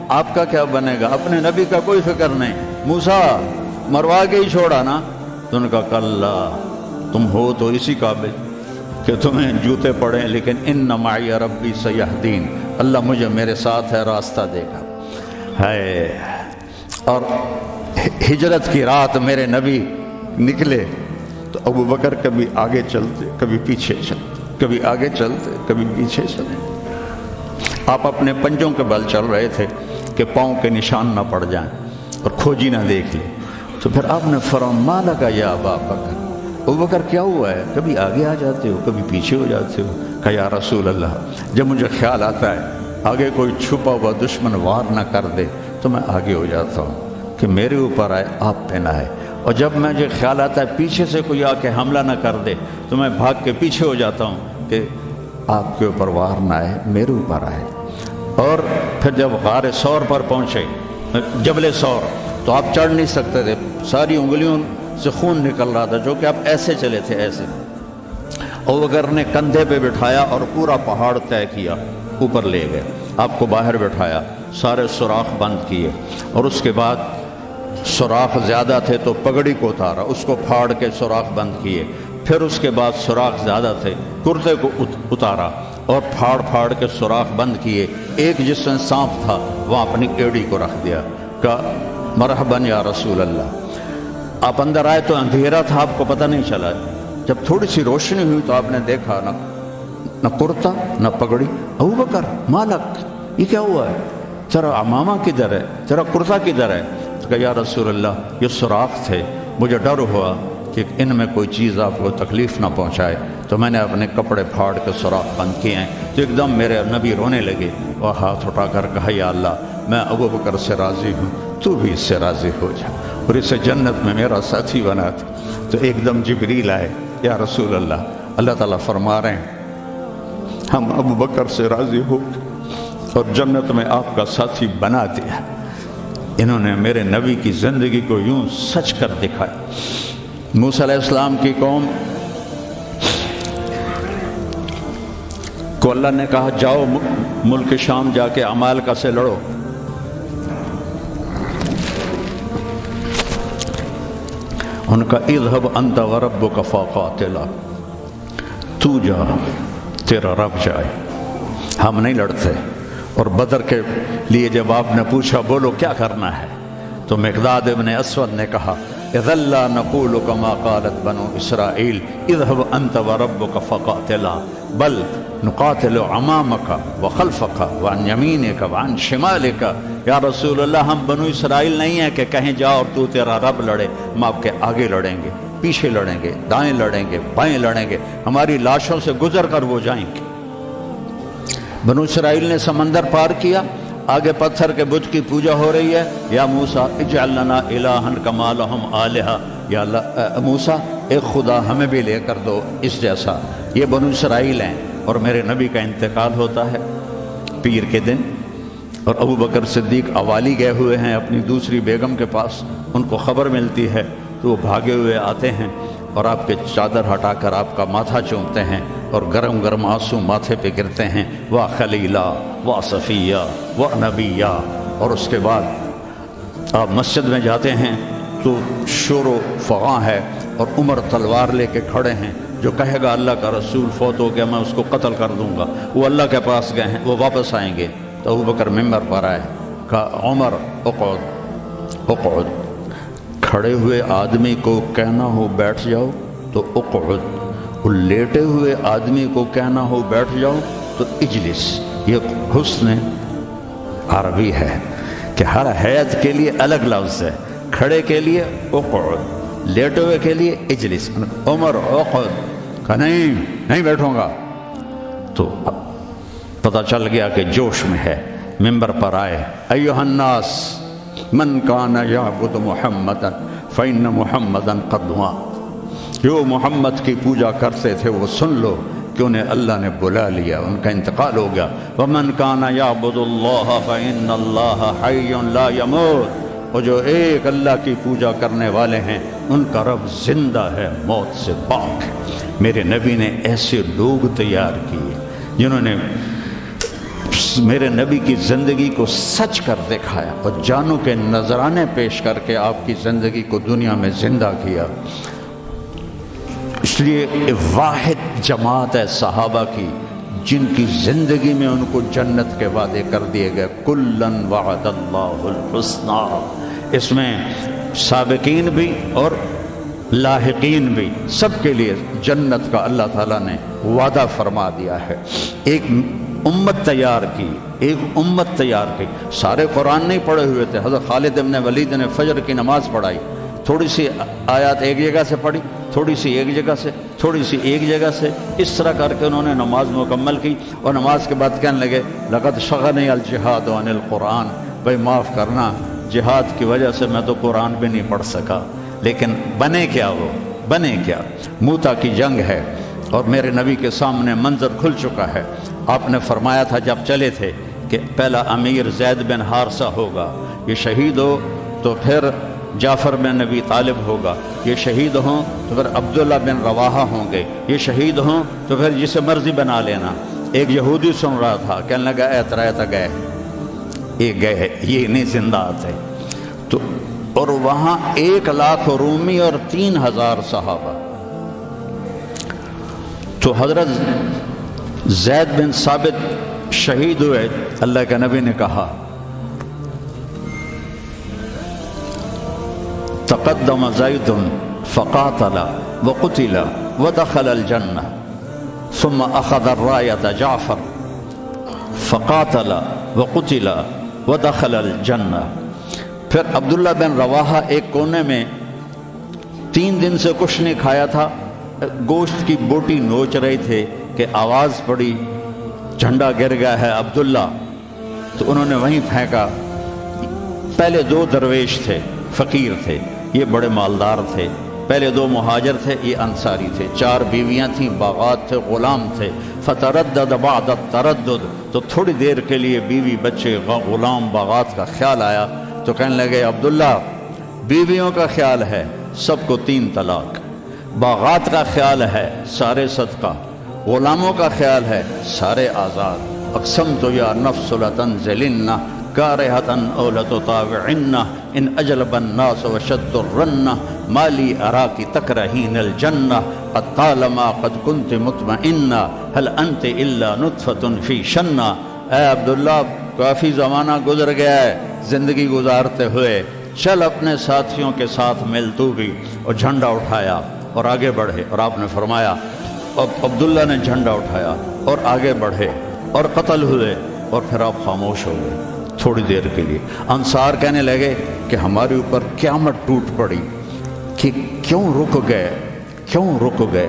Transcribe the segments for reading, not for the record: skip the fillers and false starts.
آپ کا کیا بنے گا؟ اپنے نبی کا کوئی فکر نہیں. موسیٰ مروا کے ہی چھوڑا نا. تو ان کا کلا، تم ہو تو اسی قابل کہ تمہیں جوتے پڑیں، لیکن ان معی ربی سیہدین، اللہ مجھے میرے ساتھ ہے، راستہ دے گا. ہے اور ہجرت کی رات میرے نبی نکلے تو ابو بکر کبھی آگے چلتے کبھی پیچھے چلتے، کبھی آگے چلتے کبھی پیچھے چلتے. آپ اپنے پنجوں کے بل چل رہے تھے کہ پاؤں کے نشان نہ پڑ جائیں اور کھوجی نہ دیکھ لیں. تو پھر آپ نے فرمایا ما لکا یا ابا بکر، ابو بکر کیا ہوا ہے؟ کبھی آگے آ جاتے ہو کبھی پیچھے ہو جاتے ہو. کہا یا رسول اللہ، جب مجھے خیال آتا ہے آگے کوئی چھپا ہوا دشمن وار نہ کر دے تو میں آگے ہو جاتا ہوں کہ میرے اوپر آئے، آپ پہ نہ آئے. اور جب مجھے خیال آتا ہے پیچھے سے کوئی آ کے حملہ نہ کر دے تو میں بھاگ کے پیچھے ہو جاتا ہوں کہ آپ کے اوپر وار نہ آئے، میرے اوپر آئے. اور پھر جب غار ثور پر پہنچے، جبل ثور، تو آپ چڑھ نہیں سکتے تھے، ساری انگلیوں سے خون نکل رہا تھا، جو کہ آپ ایسے چلے تھے ایسے. ابو بکر نے کندھے پہ بٹھایا اور پورا پہاڑ طے کیا، اوپر لے گئے، آپ کو باہر بٹھایا، سارے سوراخ بند کیے، اور اس کے بعد سوراخ زیادہ تھے تو پگڑی کو اتارا، اس کو پھاڑ کے سوراخ بند کیے. پھر اس کے بعد سوراخ زیادہ تھے، کرتے کو اتارا اور پھاڑ کے سوراخ بند کیے. ایک جس میں سانپ تھا وہاں اپنی ایڑی کو رکھ دیا، کہا مرحباً یا رسول اللہ. آپ اندر آئے تو اندھیرا تھا، آپ کو پتہ نہیں چلا. جب تھوڑی سی روشنی ہوئی تو آپ نے دیکھا نہ کرتا نہ پگڑی. ابو بکر مالک، یہ کیا ہوا ہے؟ ذرا عمامہ کدھر ہے، ذرا کرتا کدھر ہے؟ تو کہا یا رسول اللہ یہ سوراخ تھے، مجھے ڈر ہوا کہ ان میں کوئی چیز آپ کو تکلیف نہ پہنچائے تو میں نے اپنے کپڑے پھاڑ کے سوراخ بند کیے ہیں. تو ایک دم میرے نبی رونے لگے اور ہاتھ اٹھا کر کہا یا اللہ میں ابو بکر سے راضی ہوں، تو بھی اس سے راضی ہو جا اور اسے جنت میں میرا ساتھی بنا تھا. تو ایک دم جبریل آئے، یا رسول اللہ، اللہ تعالیٰ فرما رہے ہیں ہم ابو بکر سے راضی ہو اور جنت میں آپ کا ساتھی بنا دیا. انہوں نے میرے نبی کی زندگی کو یوں سچ کر دکھایا. موسیٰ علیہ السلام کی قوم کو اللہ نے کہا جاؤ ملک شام جا کے عمالقہ سے لڑو. ان کا اذهب انت وربک فقاتلا، تو جا تیرا رب جائے، ہم نہیں لڑتے. اور بدر کے لیے جب آپ نے پوچھا بولو کیا کرنا ہے تو مقداد ابن اسود نے کہا اذا لا نقول كما قالت بنو اسرائیل اذهب انت وربك فقاتلا بل نقاتل امامك وخلفك وعن يمينك وعن شمالك. یا رسول اللہ ہم بنو اسرائیل نہیں ہیں کہ کہیں جا اور تو تیرا رب لڑے، ہم آپ کے آگے لڑیں گے، پیچھے لڑیں گے، دائیں لڑیں گے، بائیں لڑیں گے، ہماری لاشوں سے گزر کر وہ جائیں گے. بنو اسرائیل نے سمندر پار کیا، آگے پتھر کے بت کی پوجا ہو رہی ہے. یا موسیٰ اجعل لنا الہا کما لہم آلہہ، یا اللہ موسیٰ ایک خدا ہمیں بھی لے کر دو اس جیسا. یہ بنو اسرائیل ہیں اور میرے نبی کا انتقال ہوتا ہے پیر کے دن، اور ابو بکر صدیق اوالی گئے ہوئے ہیں اپنی دوسری بیگم کے پاس. ان کو خبر ملتی ہے تو وہ بھاگے ہوئے آتے ہیں اور آپ کے چادر ہٹا کر آپ کا ماتھا چومتے ہیں اور گرم گرم آنسو ماتھے پہ گرتے ہیں. واہ خلیلہ واہ صفیہ واہ نبیہ. اور اس کے بعد آپ مسجد میں جاتے ہیں تو شور و فغاں ہے اور عمر تلوار لے کے کھڑے ہیں. جو کہے گا اللہ کا رسول فوت ہو گیا میں اس کو قتل کر دوں گا، وہ اللہ کے پاس گئے ہیں، وہ واپس آئیں گے. تو ابو بکر ممبر پر آئے، کہا عمر اقعد اقعد. کھڑے ہوئے آدمی کو کہنا ہو بیٹھ جاؤ تو اقعد، اور لیٹے ہوئے آدمی کو کہنا ہو بیٹھ جاؤ تو اجلس. یہ حسن عربی ہے کہ ہر حیت کے لیے الگ لفظ ہے. کھڑے کے لیے اقعد، لیٹے ہوئے کے لیے اجلس. عمر اقعد، کہا نہیں بیٹھوں گا. تو پتہ چل گیا کہ جوش میں ہے. ممبر پر آئے، ایھا الناس من کان یعبد محمدا فإن محمدا قد مات. جو محمد کی پوجا کرتے تھے وہ سن لو کہ انہیں اللہ نے بلا لیا، ان کا انتقال ہو گیا. ومن کان یعبد اللہ فإن اللہ حی لا یموت. اور جو ایک اللہ کی پوجا کرنے والے ہیں ان کا رب زندہ ہے، موت سے پاک ہے. میرے نبی نے ایسے لوگ تیار کیے جنہوں نے میرے نبی کی زندگی کو سچ کر دکھایا اور جانوں کے نذرانے پیش کر کے آپ کی زندگی کو دنیا میں زندہ کیا۔ اس لیے واحد جماعت ہے صحابہ کی جن کی زندگی میں ان کو جنت کے وعدے کر دیے گئے، کلن وعد اللہ الحسنی۔ اس میں سابقین بھی اور لاحقین بھی، سب کے لیے جنت کا اللہ تعالیٰ نے وعدہ فرما دیا ہے۔ ایک امت تیار کی، ایک امت تیار کی۔ سارے قرآن نہیں پڑھے ہوئے تھے، حضرت خالد بن ولید نے فجر کی نماز پڑھائی، تھوڑی سی آیات ایک جگہ سے پڑھی، تھوڑی سی ایک جگہ سے، تھوڑی سی ایک جگہ سے، اس طرح کر کے انہوں نے نماز مکمل کی، اور نماز کے بعد کہنے لگے لقد شغلنی الجہاد عن القرآن، بھائی معاف کرنا، جہاد کی وجہ سے میں تو قرآن بھی نہیں پڑھ سکا۔ لیکن بنے کیا وہ؟ بنے کیا؟ موتا کی جنگ ہے اور میرے نبی کے سامنے منظر کھل چکا ہے۔ آپ نے فرمایا تھا جب چلے تھے کہ پہلا امیر زید بن حارثہ ہوگا، یہ شہید ہو تو پھر جعفر بن نبی طالب ہوگا، یہ شہید ہوں تو پھر عبداللہ بن رواحہ ہوں گے، یہ شہید ہوں تو پھر جسے مرضی بنا لینا۔ ایک یہودی سن رہا تھا، کہنے لگا اے ترائیتا گئے، یہ گئے، یہ نہیں زندہ آتے۔ تو اور وہاں 1,00,000 رومی اور 3,000 صحابہ۔ تو حضرت زید بن ثابت شہید ہوئے، اللہ کے نبی نے کہا تقدم زید فقاتل وقتل ودخل الجنہ ثم اخذ الرایۃ جعفر فقاتل وقتل ودخل الجنہ۔ پھر عبداللہ بن رواحہ ایک کونے میں 3 دن سے کچھ نہیں کھایا تھا، گوشت کی بوٹی نوچ رہے تھے کہ آواز پڑی جھنڈا گر گیا ہے عبداللہ، تو انہوں نے وہیں پھینکا۔ پہلے 2 درویش تھے، فقیر تھے، یہ بڑے مالدار تھے، پہلے 2 مہاجر تھے، یہ انصاری تھے، 4 بیویاں تھیں، باغات تھے، غلام تھے۔ فتردد بعد التردد، تو تھوڑی دیر کے لیے بیوی بچے غلام باغات کا خیال آیا، تو کہنے لگے عبداللہ بیویوں کا خیال ہے سب کو 3 طلاق، باغات کا خیال ہے سارے صدقہ، غلاموں کا خیال ہے سارے آزاد۔ اقسمت یا نفس لتنزلن کارہۃ او لتطاوعن ان اجلب الناس وشد الرن ما لی اراک تکرہین الجنہ قد طالما قد کنت مطمئنہ هل انت الا نطفۃ فی شنہ۔ اے عبداللہ کافی زمانہ گزر گیا ہے زندگی گزارتے ہوئے، چل اپنے ساتھیوں کے ساتھ مل تو بھی۔ اور جھنڈا اٹھایا اور آگے بڑھے، اور آپ نے فرمایا، اور عبداللہ نے جھنڈا اٹھایا اور آگے بڑھے اور قتل ہوئے، اور پھر آپ خاموش ہو گئے تھوڑی دیر کے لیے۔ انصار کہنے لگے کہ ہمارے اوپر قیامت ٹوٹ پڑی کہ کیوں رک گئے، کیوں رک گئے؟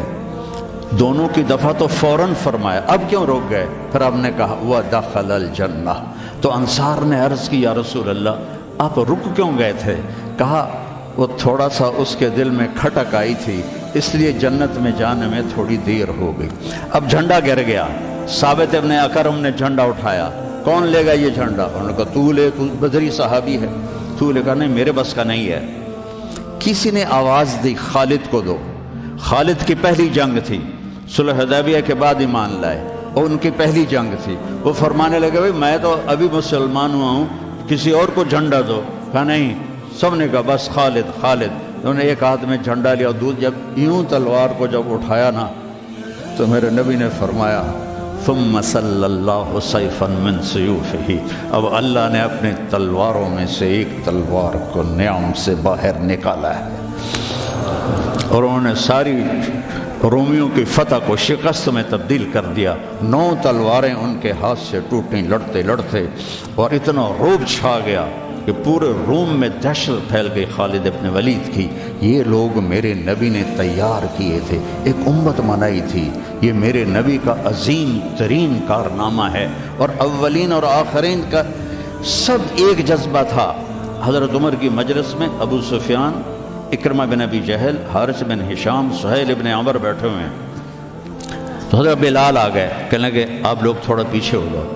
دونوں کی دفعہ تو فوراً فرمایا، اب کیوں رک گئے؟ پھر آپ نے کہا وَدَخَلَ الْجَنَّةَ۔ تو انصار نے عرض کی یا رسول اللہ آپ رک کیوں گئے تھے؟ کہا وہ تھوڑا سا اس کے دل میں کھٹک آئی تھی، اس لیے جنت میں جانے میں تھوڑی دیر ہو گئی۔ اب جھنڈا گر گیا، ثابت ابن اکرم نے جھنڈا اٹھایا، کون لے گا یہ جھنڈا؟ انہوں نے کہا تو لے، تو بدری صحابی ہے۔ تو لے کہا نہیں میرے بس کا نہیں ہے۔ کسی نے آواز دی خالد کو دو۔ خالد کی پہلی جنگ تھی، صلح حدیبیہ کے بعد ایمان لائے، اور ان کی پہلی جنگ تھی۔ وہ فرمانے لگے بھائی میں تو ابھی مسلمان ہوا ہوں، کسی اور کو جھنڈا دو۔ کہا نہیں، سب نے کہا بس خالد خالد۔ انہوں نے ایک ہاتھ میں جھنڈا لیا، جب یوں تلوار کو جب اٹھایا نا تو میرے نبی نے فرمایا ثم صلی اللہ سیفا من سیوفہ، اب اللہ نے اپنے تلواروں میں سے ایک تلوار کو نعم سے باہر نکالا ہے، اور انہوں نے ساری رومیوں کی فتح کو شکست میں تبدیل کر دیا۔ 9 تلواریں ان کے ہاتھ سے ٹوٹیں لڑتے لڑتے، اور اتنا رعب چھا گیا کہ پورے روم میں دہشت پھیل گئی خالد ابن ولید کی۔ یہ لوگ میرے نبی نے تیار کیے تھے، ایک امت بنائی تھی، یہ میرے نبی کا عظیم ترین کارنامہ ہے، اور اولین اور آخرین کا سب ایک جذبہ تھا۔ حضرت عمر کی مجلس میں ابو سفیان، اکرمہ بن ابی جہل، حارث بن ہشام، سہیل ابن عمر بیٹھے ہوئے ہیں، تو حضرت بلال آ گئے، کہنے لگے آپ لوگ تھوڑا پیچھے ہو جاؤ۔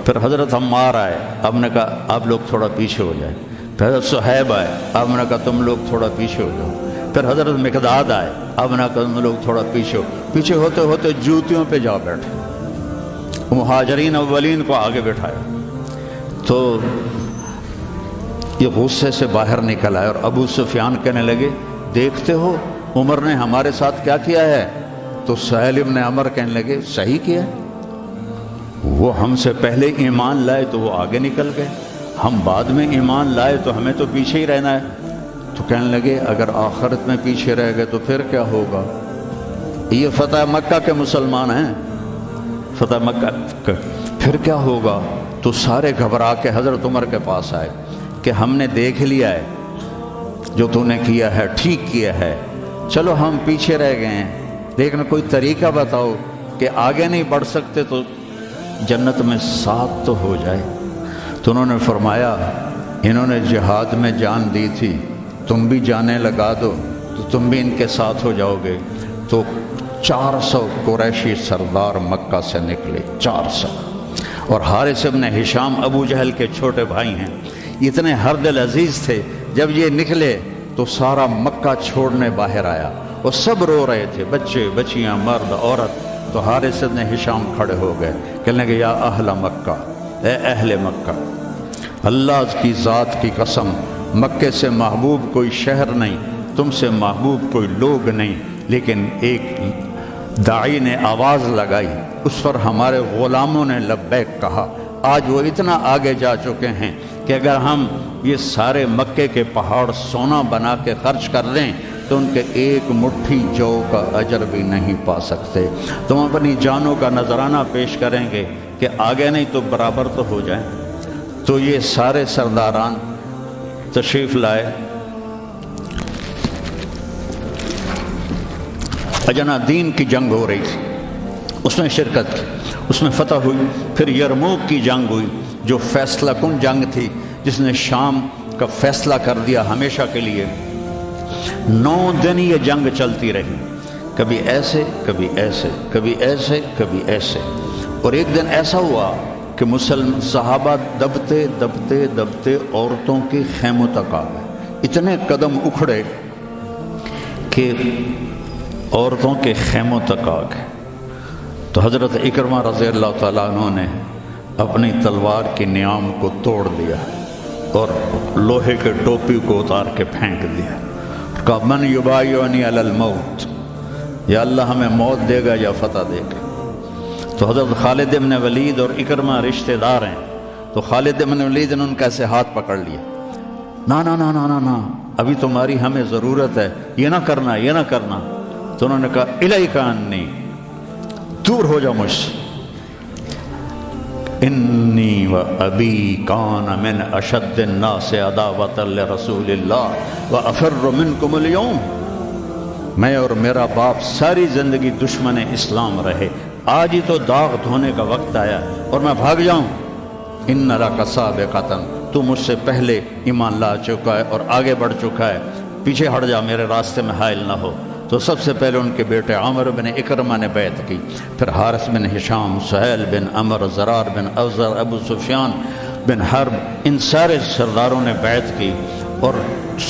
پھر حضرت عمار آئے، آپ نے کہا آپ لوگ تھوڑا پیچھے ہو جائیں۔ پھر حضرت صہیب آئے، آپ نے کہا تم لوگ تھوڑا پیچھے ہو جاؤ۔ پھر حضرت مقداد آئے، آپ نے کہا تم لوگ تھوڑا پیچھے ہوتے ہوتے جوتیوں پہ جا بیٹھے۔ مہاجرین اولین کو آگے بٹھایا تو یہ غصے سے باہر نکل آئے اور ابو سفیان کہنے لگے دیکھتے ہو عمر نے ہمارے ساتھ کیا کیا ہے؟ تو سہیل ابن عمر کہنے لگے صحیح کیا، وہ ہم سے پہلے ایمان لائے تو وہ آگے نکل گئے، ہم بعد میں ایمان لائے تو ہمیں تو پیچھے ہی رہنا ہے۔ تو کہنے لگے اگر آخرت میں پیچھے رہ گئے تو پھر کیا ہوگا؟ یہ فتح مکہ کے مسلمان ہیں، فتح مکہ کا پھر کیا ہوگا؟ تو سارے گھبرا کے حضرت عمر کے پاس آئے کہ ہم نے دیکھ لیا ہے جو تو نے کیا ہے ٹھیک کیا ہے، چلو ہم پیچھے رہ گئے ہیں لیکن کوئی طریقہ بتاؤ کہ آگے نہیں بڑھ سکتے تو جنت میں ساتھ تو ہو جائے۔ تو انہوں نے فرمایا انہوں نے جہاد میں جان دی تھی، تم بھی جانیں لگا دو تو تم بھی ان کے ساتھ ہو جاؤ گے۔ تو 400 قریشی سردار مکہ سے نکلے، 400، اور حارث ابن ہشام ابو جہل کے چھوٹے بھائی ہیں، اتنے ہر دل عزیز تھے۔ جب یہ نکلے تو سارا مکہ چھوڑنے باہر آیا، وہ سب رو رہے تھے، بچے بچیاں مرد عورت۔ تو حارث ابن ہشام کھڑے ہو گئے، کہنے لگے یا اہل مکہ، اے اہل مکہ، اللہ کی ذات کی قسم مکے سے محبوب کوئی شہر نہیں، تم سے محبوب کوئی لوگ نہیں، لیکن ایک داعی نے آواز لگائی، اس پر ہمارے غلاموں نے لبیک کہا۔ آج وہ اتنا آگے جا چکے ہیں کہ اگر ہم یہ سارے مکے کے پہاڑ سونا بنا کے خرچ کر دیں تو ان کے ایک مٹھی جو کا اجر بھی نہیں پا سکتے۔ تم اپنی جانوں کا نذرانہ پیش کریں گے کہ آگے نہیں تو برابر تو ہو جائیں۔ تو یہ سارے سرداران تشریف لائے، اجنا دین کی جنگ ہو رہی تھی، اس میں شرکت کی، اس میں فتح ہوئی۔ پھر یرموک کی جنگ ہوئی جو فیصلہ کن جنگ تھی، جس نے شام کا فیصلہ کر دیا ہمیشہ کے لیے۔ 9 دن یہ جنگ چلتی رہی، کبھی ایسے کبھی ایسے، کبھی ایسے کبھی ایسے، اور ایک دن ایسا ہوا کہ صحابہ دبتے دبتے دبتے عورتوں کے خیموں تک آ گئے، اتنے قدم اکھڑے کہ عورتوں کے خیموں تک آ گئے۔ تو حضرت اکرمہ رضی اللہ تعالیٰ عنہ نے اپنی تلوار کی نیام کو توڑ دیا اور لوہے کے ٹوپی کو اتار کے پھینک دیا، کہا من یبایعنی علی الموت، یا اللہ ہمیں موت دے گا یا فتح دے گا۔ تو حضرت خالد بن ولید اور اکرمہ رشتہ دار ہیں، تو خالد بن ولید نے ان کا ایسے ہاتھ پکڑ لیا، نا نا نا نا نا نا، ابھی تمہاری ہمیں ضرورت ہے، یہ نہ کرنا یہ نہ کرنا۔ تو انہوں نے کہا الیک عنی، دور ہو جاؤ مجھ سے، انی و ابی کان من اشد الناس عداوۃ لرسول اللہ و افر منکم اليوم، میں اور میرا باپ ساری زندگی دشمن اسلام رہے، آج ہی تو داغ دھونے کا وقت آیا اور میں بھاگ جاؤں۔ ان لک سابقۃ، تو مجھ سے پہلے ایمان لا چکا ہے اور آگے بڑھ چکا ہے، پیچھے ہٹ جا، میرے راستے میں حائل نہ ہو۔ تو سب سے پہلے ان کے بیٹے عامر بن اکرمہ نے بیعت کی، پھر حارث بن ہشام، سہیل بن عمر، زرار بن اوزر، ابو سفیان بن حرب، ان سارے سرداروں نے بیعت کی، اور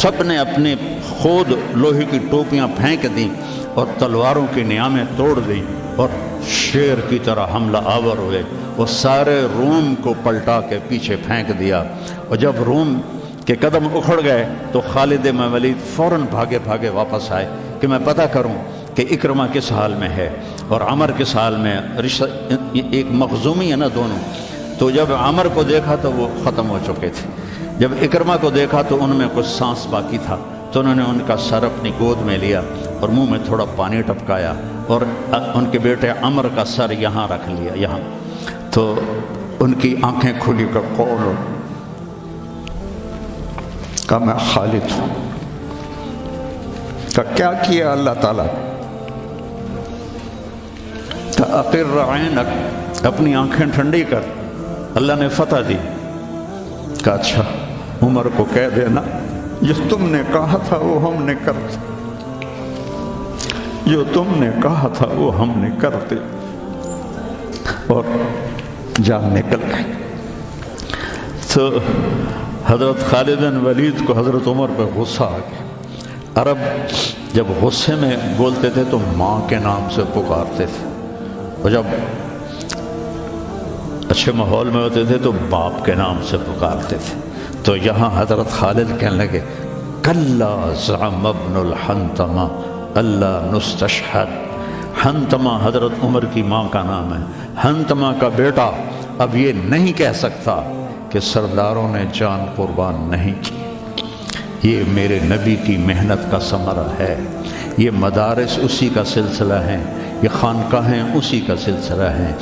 سب نے اپنے خود لوہے کی ٹوپیاں پھینک دیں اور تلواروں کی نیامیں توڑ دیں اور شیر کی طرح حملہ آور ہوئے، وہ سارے روم کو پلٹا کے پیچھے پھینک دیا۔ اور جب روم کے قدم اکھڑ گئے تو خالد بن ولید فوراً بھاگے بھاگے واپس آئے کہ میں پتہ کروں کہ اکرمہ کس حال میں ہے اور عمر کس حال میں، ایک مخزومی ہے نا دونوں۔ تو جب عمر کو دیکھا تو وہ ختم ہو چکے تھے، جب اکرمہ کو دیکھا تو ان میں کچھ سانس باقی تھا، تو انہوں نے ان کا سر اپنی گود میں لیا اور منہ میں تھوڑا پانی ٹپکایا اور ان کے بیٹے عمر کا سر یہاں رکھ لیا، یہاں۔ تو ان کی آنکھیں کھلی کر کون کہا میں خالد ہوں۔ کہا کیا کیا اللہ تعالیٰ؟ کہا اقر عینک، اپنی آنکھیں ٹھنڈی کر، اللہ نے فتح دی۔ کہا اچھا عمر کو کہہ دینا جو تم نے کہا تھا وہ ہم نے کرتے، جو تم نے کہا تھا وہ ہم نے کرتے، اور جان نکل گئی۔ تو حضرت خالد بن ولید کو حضرت عمر پہ غصہ آ گیا۔ عرب جب غصے میں بولتے تھے تو ماں کے نام سے پکارتے تھے، اور جب اچھے ماحول میں ہوتے تھے تو باپ کے نام سے پکارتے تھے. تو یہاں حضرت خالد کہنے لگے کلا زعم ابن الحنتمہ اللہ نستشہد. حنتمہ حضرت عمر کی ماں کا نام ہے. حنتمہ کا بیٹا اب یہ نہیں کہہ سکتا کہ سرداروں نے جان قربان نہیں کی. یہ میرے نبی کی محنت کا ثمرہ ہے. یہ مدارس اسی کا سلسلہ ہے, یہ خانقاہیں اسی کا سلسلہ ہے,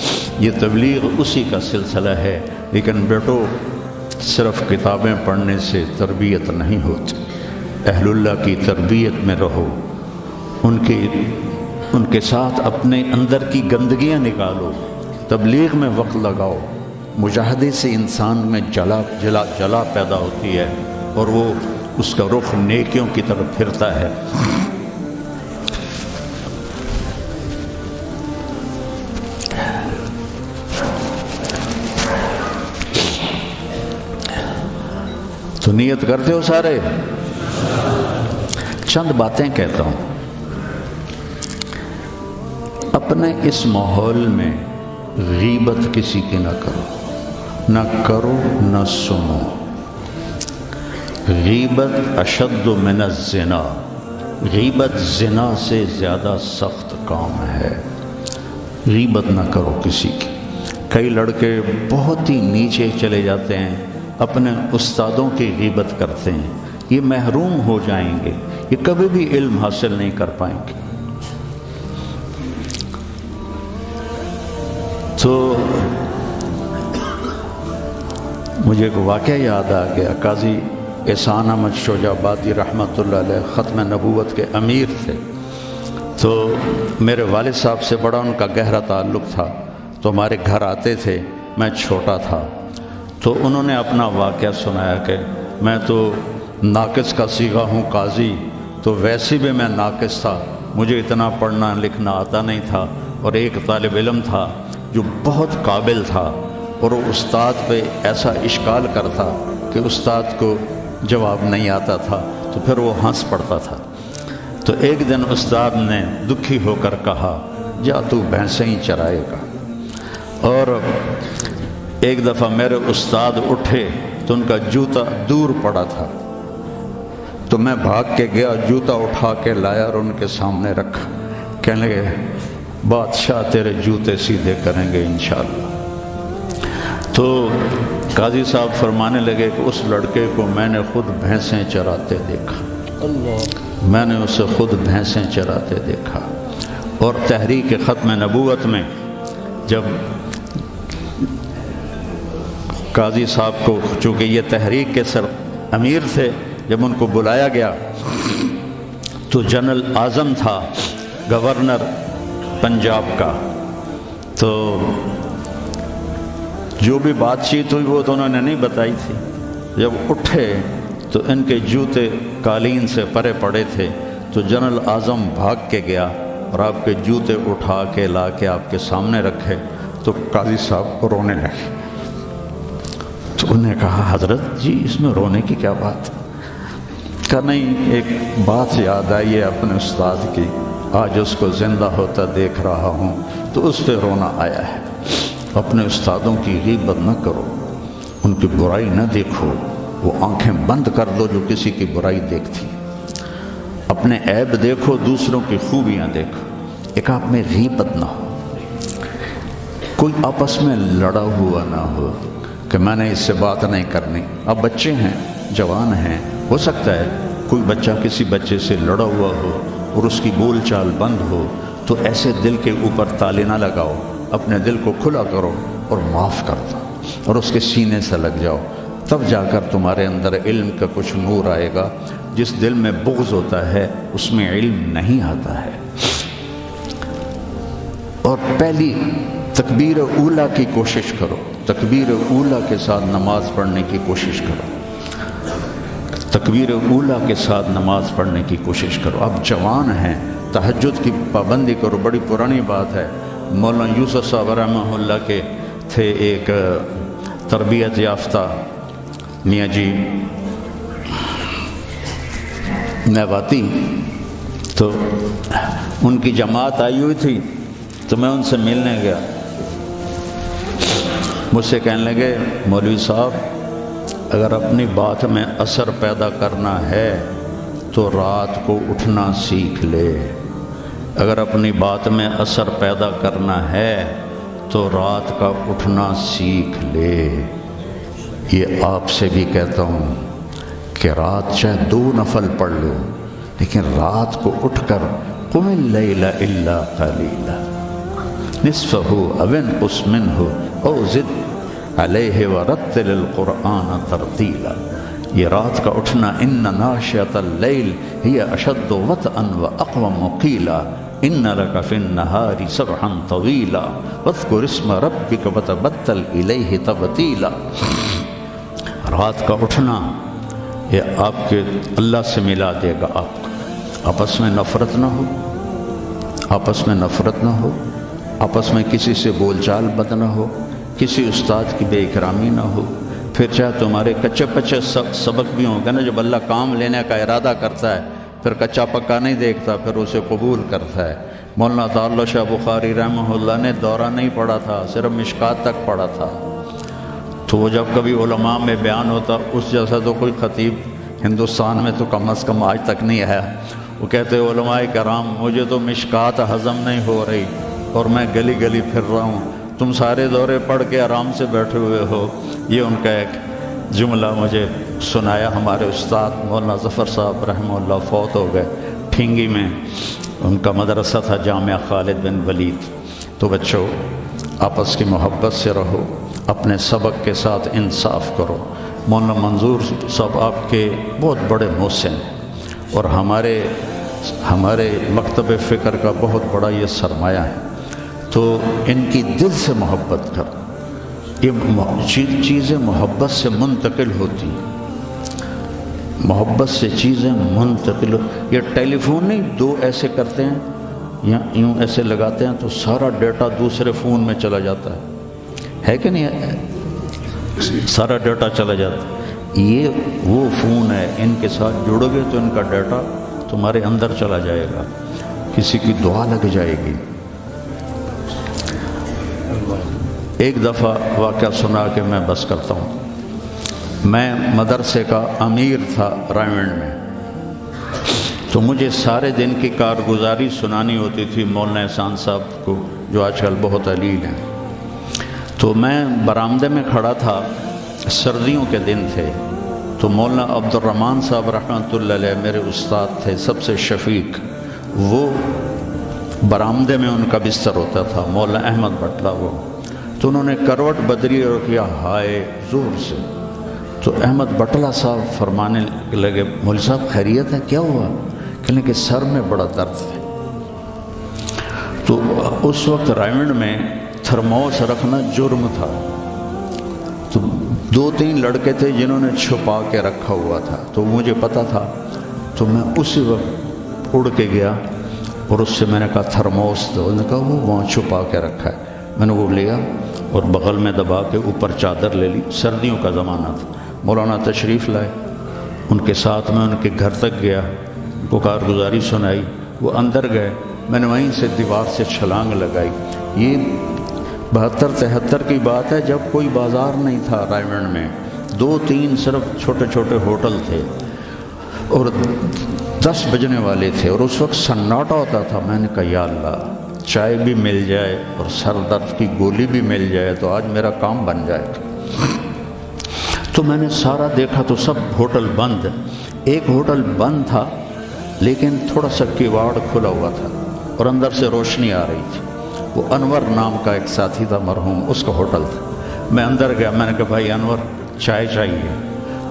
یہ تبلیغ اسی کا سلسلہ ہے. لیکن بیٹو صرف کتابیں پڑھنے سے تربیت نہیں ہوتی. اہل اللہ کی تربیت میں رہو, ان کے ساتھ اپنے اندر کی گندگیاں نکالو, تبلیغ میں وقت لگاؤ. مجاہدے سے انسان میں جلا پیدا ہوتی ہے اور وہ اس کا رخ نیکیوں کی طرف پھرتا ہے. تو نیت کرتے ہو سارے؟ چند باتیں کہتا ہوں. اپنے اس ماحول میں غیبت کسی کی نہ کرو نہ سنو. غیبت اشد من الزنا, غیبت زنا سے زیادہ سخت کام ہے. غیبت نہ کرو کسی کی. کئی لڑکے بہت ہی نیچے چلے جاتے ہیں, اپنے استادوں کی غیبت کرتے ہیں. یہ محروم ہو جائیں گے, یہ کبھی بھی علم حاصل نہیں کر پائیں گے. تو مجھے ایک واقعہ یاد آ گیا. قاضی احسان احمد شجاع آبادی رحمۃ اللہ علیہ ختم نبوت کے امیر تھے. تو میرے والد صاحب سے بڑا ان کا گہرا تعلق تھا. تو ہمارے گھر آتے تھے, میں چھوٹا تھا. تو انہوں نے اپنا واقعہ سنایا کہ میں تو ناقص کا صیغہ ہوں قاضی, تو ویسے بھی میں ناقص تھا, مجھے اتنا پڑھنا لکھنا آتا نہیں تھا. اور ایک طالب علم تھا جو بہت قابل تھا, اور وہ استاد پہ ایسا اشکال کرتا کہ استاد کو جواب نہیں آتا تھا, تو پھر وہ ہنس پڑتا تھا. تو ایک دن استاد نے دکھی ہو کر کہا جا تو بھینسیں ہی چرائے گا. اور ایک دفعہ میرے استاد اٹھے تو ان کا جوتا دور پڑا تھا, تو میں بھاگ کے گیا, جوتا اٹھا کے لایا اور ان کے سامنے رکھا. کہنے لگے بادشاہ تیرے جوتے سیدھے کریں گے انشاءاللہ. تو قاضی صاحب فرمانے لگے کہ اس لڑکے کو میں نے خود بھینسیں چراتے دیکھا, میں نے اسے خود بھینسیں چراتے دیکھا. اور تحریک ختم نبوت میں جب قاضی صاحب کو, چونکہ یہ تحریک کے سر امیر تھے, جب ان کو بلایا گیا تو جنرل اعظم تھا گورنر پنجاب کا. تو جو بھی بات چیت ہوئی وہ تو انہوں نے نہیں بتائی تھی. جب اٹھے تو ان کے جوتے قالین سے پرے پڑے تھے. تو جنرل اعظم بھاگ کے گیا اور آپ کے جوتے اٹھا کے لا کے آپ کے سامنے رکھے. تو قاضی صاحب رونے لگے. تو انہیں کہا حضرت جی اس میں رونے کی کیا بات؟ کہا نہیں, ایک بات یاد آئی ہے اپنے استاد کی, آج اس کو زندہ ہوتا دیکھ رہا ہوں تو اس پہ رونا آیا ہے. اپنے استادوں کی غیبت نہ کرو, ان کی برائی نہ دیکھو, وہ آنکھیں بند کر دو جو کسی کی برائی دیکھتی. اپنے عیب دیکھو, دوسروں کی خوبیاں دیکھو. ایک آپ میں غیبت نہ ہو, کوئی آپس میں لڑا ہوا نہ ہو کہ میں نے اس سے بات نہیں کرنی. اب بچے ہیں, جوان ہیں, ہو سکتا ہے کوئی بچہ کسی بچے سے لڑا ہوا ہو اور اس کی بول چال بند ہو, تو ایسے دل کے اوپر تالے نہ لگاؤ, اپنے دل کو کھلا کرو اور معاف کر دو اور اس کے سینے سے لگ جاؤ. تب جا کر تمہارے اندر علم کا کچھ نور آئے گا. جس دل میں بغض ہوتا ہے اس میں علم نہیں آتا ہے. اور پہلی تکبیر اولیٰ کی کوشش کرو, تکبیر اولیٰ کے ساتھ نماز پڑھنے کی کوشش کرو, تکبیر اولیٰ کے ساتھ نماز پڑھنے کی کوشش کرو. اب جوان ہیں, تہجد کی پابندی کرو. بڑی پرانی بات ہے, مولانا یوسف صاحب رحمہ اللہ کے تھے ایک تربیت یافتہ میاں جی نیواتی, تو ان کی جماعت آئی ہوئی تھی, تو میں ان سے ملنے گیا. مجھ سے کہنے لگے مولوی صاحب اگر اپنی بات میں اثر پیدا کرنا ہے تو رات کو اٹھنا سیکھ لے، اگر اپنی بات میں اثر پیدا کرنا ہے تو رات کا اٹھنا سیکھ لے۔ یہ آپ سے بھی کہتا ہوں کہ رات چاہے 2 نفل پڑھ لو، لیکن رات کو اٹھ کر قم اللیل الا قلیلا نصفہ او انقص منہ او زد علیہ ورتل القرآن ترتیلا۔ یہ رات کا اٹھنا، ان ناشئۃ اللیل ہی اشد وطئا واقوم قیلا ان لک فی النہار سبحا طویلا واذکر اسم ربک وتبتل الیہ تبتیلا۔ رات کا اٹھنا یہ آپ کے اللہ سے ملا دے گا آپ کو۔ آپس میں نفرت نہ ہو، آپس میں نفرت نہ ہو، آپس میں کسی سے بول چال بد نہ ہو، کسی استاد کی بے اکرامی نہ ہو۔ پھر چاہے تمہارے کچے پچے سبق بھی ہوں گے نا، جب اللہ کام لینے کا ارادہ کرتا ہے پھر کچا پکا نہیں دیکھتا، پھر اسے قبول کرتا ہے۔ مولانا تعالی شاہ بخاری رحمہ اللہ نے دورہ نہیں پڑھا تھا، صرف مشکات تک پڑھا تھا، تو وہ جب کبھی علماء میں بیان ہوتا اس جیسا تو کوئی خطیب ہندوستان میں تو کم از کم آج تک نہیں آیا۔ وہ کہتے علماء کرام مجھے تو مشکات ہضم نہیں ہو رہی اور میں گلی گلی پھر رہا ہوں، تم سارے دورے پڑھ کے آرام سے بیٹھے ہوئے ہو۔ یہ ان کا ایک جملہ مجھے سنایا ہمارے استاد مولانا ظفر صاحب رحمہ اللہ، فوت ہو گئے ٹھینگی میں، ان کا مدرسہ تھا جامعہ خالد بن ولید۔ تو بچوں آپس کی محبت سے رہو، اپنے سبق کے ساتھ انصاف کرو۔ مولانا منظور صاحب آپ کے بہت بڑے محسن ہیں اور ہمارے مکتب فکر کا بہت بڑا یہ سرمایہ ہے، تو ان کی دل سے محبت کر۔ یہ چیزیں محبت سے منتقل ہوتی، محبت سے چیزیں منتقل یہ ٹیلی فون نہیں، 2 ایسے کرتے ہیں یا یوں ایسے لگاتے ہیں تو سارا ڈیٹا دوسرے فون میں چلا جاتا ہے کہ نہیں؟ سارا ڈیٹا چلا جاتا ہے۔ یہ وہ فون ہے، ان کے ساتھ جڑو گے تو ان کا ڈیٹا تمہارے اندر چلا جائے گا، کسی کی دعا لگ جائے گی۔ ایک دفعہ واقعہ سنا کہ میں بس کرتا ہوں۔ میں مدرسے کا امیر تھا رائمنڈ میں، تو مجھے سارے دن کی کارگزاری سنانی ہوتی تھی مولانا احسان صاحب کو، جو آج کل بہت علیل ہیں۔ تو میں برآمدے میں کھڑا تھا، سردیوں کے دن تھے، تو مولانا عبد الرحمن صاحب رحمۃ اللہ علیہ میرے استاد تھے، سب سے شفیق، وہ برآمدے میں ان کا بستر ہوتا تھا، مولانا احمد بٹلہ وہ، تو انہوں نے کروٹ بدلی اور کیا ہائے زور سے، تو احمد بٹلہ صاحب فرمانے لگے مولوی صاحب خیریت ہے، کیا ہوا؟ کہنے کہ سر میں بڑا درد ہے۔ تو اس وقت رائمنڈ میں تھرموس رکھنا جرم تھا، تو 2-3 لڑکے تھے جنہوں نے چھپا کے رکھا ہوا تھا، تو مجھے پتا تھا، تو میں اسی وقت اڑ کے گیا اور اس سے میں نے کہا تھرموس دو، انہوں نے کہا وہ وہاں چھپا کے رکھا ہے۔ میں نے وہ لیا اور بغل میں دبا کے اوپر چادر لے لی، سردیوں کا زمانہ تھا۔ مولانا تشریف لائے، ان کے ساتھ میں ان کے گھر تک گیا، ان کو کارگزاری سنائی، وہ اندر گئے، میں نے وہیں سے دیوار سے چھلانگ لگائی۔ یہ 72-73 کی بات ہے، جب کوئی بازار نہیں تھا رائمنڈ میں، 2-3 صرف چھوٹے چھوٹے ہوٹل تھے اور 10 بجنے والے تھے، اور اس وقت سناٹا ہوتا تھا۔ میں نے کہا یا اللہ، چائے بھی مل جائے اور سر درد کی گولی بھی مل جائے تو آج میرا کام بن جائے گا۔ تو میں نے سارا دیکھا تو سب ہوٹل بند، ایک ہوٹل بند تھا لیکن تھوڑا سا کیواڑ کھلا ہوا تھا اور اندر سے روشنی آ رہی تھی، وہ انور نام کا ایک ساتھی تھا مرحوم، اس کا ہوٹل تھا۔ میں اندر گیا، میں نے کہا بھائی انور چائے چاہیے؟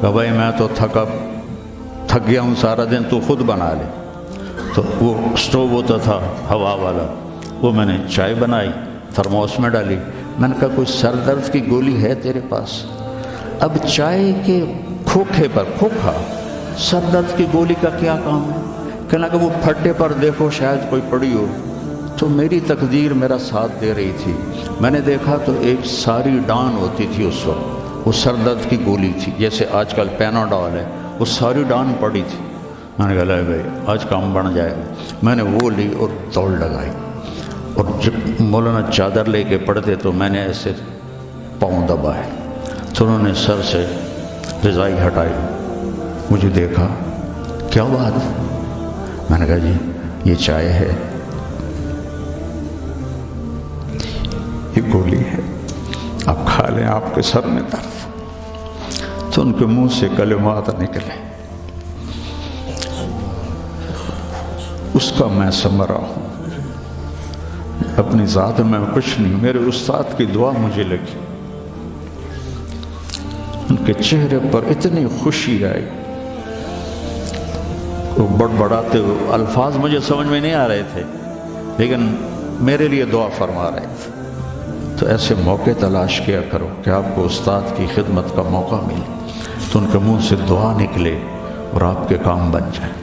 کہا بھائی میں تو تھک گیا ہوں سارا دن، تو خود بنا لے۔ تو وہ سٹوو ہوتا تھا ہوا والا، وہ میں نے چائے بنائی، تھرموس میں ڈالی۔ میں نے کہا کوئی سر درد کی گولی ہے تیرے پاس؟ اب چائے کے کھوکھے پر کھوکھا، سر درد کی گولی کا کیا کام ہے؟ کہنا کہ وہ پھٹے پر دیکھو شاید کوئی پڑی ہو۔ تو میری تقدیر میرا ساتھ دے رہی تھی، میں نے دیکھا تو ایک ساری ڈان ہوتی تھی اس وقت، وہ سر درد کی گولی تھی، جیسے آج کل پیناڈول ہے، وہ ساری ڈان پڑی تھی۔ میں نے کہا لے بھائی آج کام بن جائے گا۔ میں نے وہ لی اور دوڑ لگائی، اور جب مولانا چادر لے کے پڑھتے تو میں نے ایسے پاؤں دبائے تو انہوں نے سر سے رضائی ہٹائی، مجھے دیکھا، کیا بات؟ میں نے کہا جی یہ چائے ہے، یہ گولی ہے، آپ کھا لیں، آپ کے سر میں درد۔ تو ان کے منہ سے کلمات نکلے، اس کا میں ثمرہ ہوں، اپنی ذات میں کچھ نہیں، میرے استاد کی دعا مجھے لگی۔ ان کے چہرے پر اتنی خوشی آئی، وہ بڑبڑاتے ہوئے، الفاظ مجھے سمجھ میں نہیں آ رہے تھے لیکن میرے لیے دعا فرما رہے تھے۔ تو ایسے موقع تلاش کیا کرو کہ آپ کو استاد کی خدمت کا موقع ملے تو ان کے منہ سے دعا نکلے اور آپ کے کام بن جائیں۔